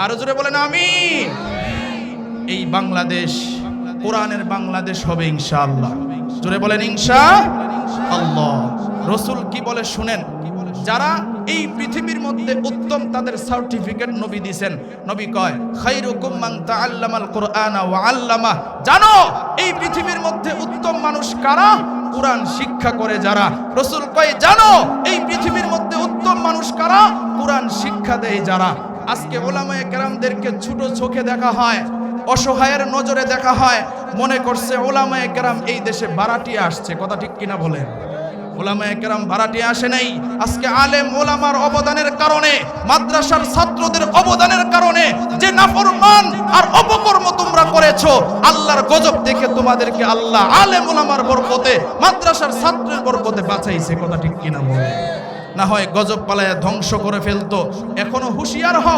আরো জোরে বলেন আমিন। এই বাংলাদেশ কোরআনের বাংলাদেশ হবে ইনশাআল্লাহ। জোরে বলেন ইনশাআল্লাহ। রাসূল কি বলে শুনেন, যারা এই পৃথিবীর মধ্যে উত্তম তাদের সার্টিফিকেট নবী দিবেন। নবী কয় খায়রুকুম মান তাআল্লামাল কুরআনা ওয়া আল্লামা। জানো এই পৃথিবীর মধ্যে উত্তম মানুষ কারা? কুরআন শিক্ষা করে যারা। রাসূল কয় জানো এই পৃথিবীর মধ্যে উত্তম মানুষ কারা? কুরআন শিক্ষা দেয় যারা। আজকে উলামায়ে কেরামদেরকে ছোট চোখে দেখা হয়, অসহায়ের নজরে দেখা হয়, মনে করছে উলামায়ে কেরাম এই দেশে ভাড়াটিয়া আসছে। কথা ঠিক কিনা বলেন? উলামায়ে কেরাম ভাড়াটিয়া আসে নাই। আজকে আলেম ওলামার অবদানের কারণে, মাদ্রাসার ছাত্রদের অবদানের কারণে যে নাফরমান আর অপকর্ম তোমরা করেছো, আল্লাহর গজব দেখে তোমাদেরকে আল্লাহ আলেম ওলামার বরকতে, মাদ্রাসার ছাত্রের বরকতে বাঁচাইছে। কথা ঠিক কিনা বলেন? না হয় গজব পালায়া ধ্বংস করে ফেলতো। এখনো হুঁশিয়ার হও।